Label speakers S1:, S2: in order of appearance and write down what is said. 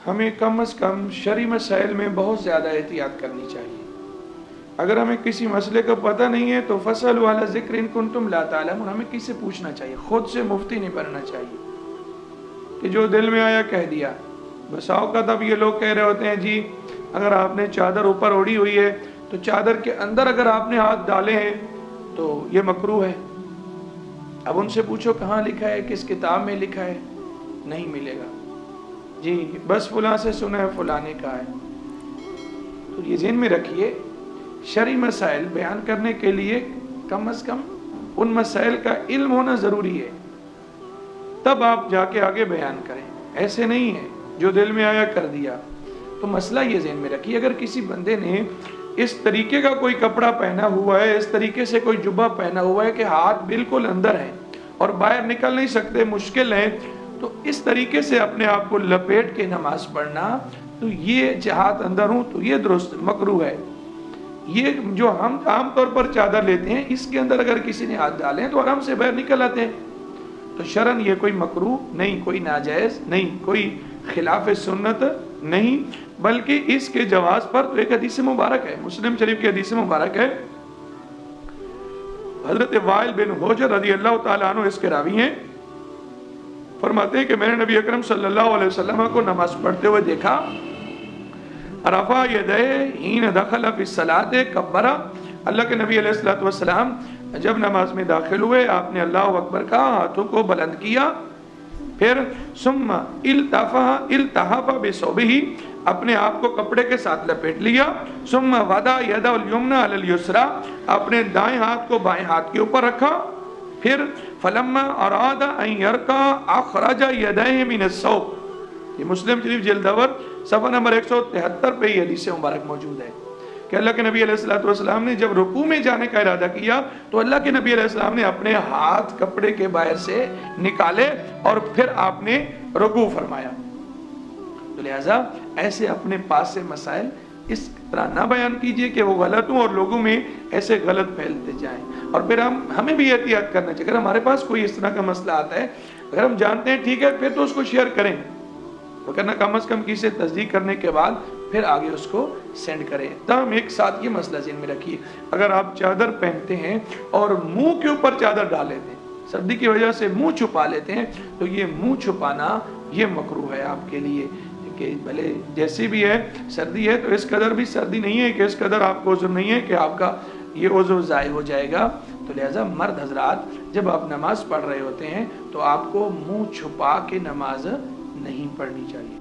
S1: ہمیں کم از کم شرعی مسائل میں بہت زیادہ احتیاط کرنی چاہیے۔ اگر ہمیں کسی مسئلے کا پتہ نہیں ہے تو فَاسْأَلُوا أَهْلَ الذِّكْرِ إِن كُنتُمْ لَا تَعْلَمُونَ، ہمیں کس سے پوچھنا چاہیے، خود سے مفتی نہیں بننا چاہیے کہ جو دل میں آیا کہہ دیا۔ بس اوقات اب یہ لوگ کہہ رہے ہوتے ہیں جی اگر آپ نے چادر اوپر اوڑھی ہوئی ہے تو چادر کے اندر اگر آپ نے ہاتھ ڈالے ہیں تو یہ مکروہ ہے۔ اب ان سے پوچھو کہاں لکھا ہے، کس کتاب میں لکھا ہے، نہیں ملے گا جی، بس فلاں سے سنا ہے، فلاں نے کہا ہے۔ تو یہ ذہن میں رکھیے، شرعی مسائل بیان کرنے کے لیے کم از کم ان مسائل کا علم ہونا ضروری ہے، تب آپ جا کے آگے بیان کریں۔ ایسے نہیں ہے جو دل میں آیا کر دیا۔ تو مسئلہ یہ ذہن میں رکھیے، اگر کسی بندے نے اس طریقے کا کوئی کپڑا پہنا ہوا ہے، اس طریقے سے کوئی جبہ پہنا ہوا ہے کہ ہاتھ بالکل اندر ہے اور باہر نکل نہیں سکتے، مشکل ہے، تو اس طریقے سے اپنے آپ کو لپیٹ کے نماز پڑھنا، تو یہ ہاتھ اندر ہوں تو یہ درست مکروہ ہے۔ یہ جو ہم عام طور پر چادر لیتے ہیں، اس کے اندر اگر کسی نے ہاتھ ڈالے ہیں تو آرام سے باہر نکل آتے ہیں۔ تو شرعاً یہ کوئی مکروہ نہیں، کوئی ناجائز نہیں، کوئی خلاف سنت نہیں، بلکہ اس کے جواز پر تو ایک حدیث مبارک ہے، مسلم شریف کی حدیث مبارک ہے، حضرت وائل بن حجر رضی اللہ تعالیٰ عنہ اس کے راوی ہیں، فرماتے ہیں کہ میں نے نبی اکرم صلی اللہ علیہ وسلم کو نماز پڑھتے ہوئے دیکھا، رفع یدیہ حین دخل فی الصلاۃ کبرا، اللہ کے نبی علیہ السلام جب نماز میں داخل ہوئے آپ نے اللہ اکبر کہا، ہاتھوں کو بلند کیا، پھر ثم التحف بثوبہ، اپنے آپ کو کپڑے کے ساتھ لپیٹ لیا، ثم وضع یدہ الیمنی علی الیسری، اپنے دائیں ہاتھ کو بائیں ہاتھ کے اوپر رکھا، پھر فلما اراد ان یرکع اخرج یدیہ من الثوب، یہ مسلم شریف جلد اول صفحہ نمبر 173 پہ یہ حدیث مبارک موجود ہے کہ اللہ کے نبی علیہ السلام نے جب رکوع میں جانے کا ارادہ کیا تو اللہ کے نبی علیہ السلام نے اپنے ہاتھ کپڑے کے باہر سے نکالے اور پھر آپ نے رکوع فرمایا۔ تو لہٰذا ایسے اپنے پاس سے مسائل اس طرح نہ بیان کیجئے کہ وہ غلط ہوں اور لوگوں میں ایسے غلط پھیلتے جائیں، اور پھر ہمیں بھی احتیاط کرنا چاہیے۔ اگر ہمارے پاس کوئی اس طرح کا مسئلہ آتا ہے، اگر ہم جانتے ہیں ٹھیک ہے، پھر تو اس کو شیئر کریں، تو کرنا کم از کم کسی سے تصدیق کرنے کے بعد پھر آگے اس کو سینڈ کریں۔ تاہم ایک ساتھ یہ مسئلہ ذہن میں رکھیے، اگر آپ چادر پہنتے ہیں اور منہ کے اوپر چادر ڈال لیتے ہیں، سردی کی وجہ سے منہ چھپا لیتے ہیں، تو یہ منہ چھپانا یہ مکروہ ہے آپ کے لیے، کہ بھلے جیسی بھی ہے، سردی ہے تو اس قدر بھی سردی نہیں ہے کہ اس قدر آپ کو عذر نہیں ہے کہ آپ کا یہ عذر ضائع ہو جائے گا۔ تو لہٰذا مرد حضرات جب آپ نماز پڑھ رہے ہوتے ہیں تو آپ کو منہ چھپا کے نماز نہیں پڑھنی چاہیے۔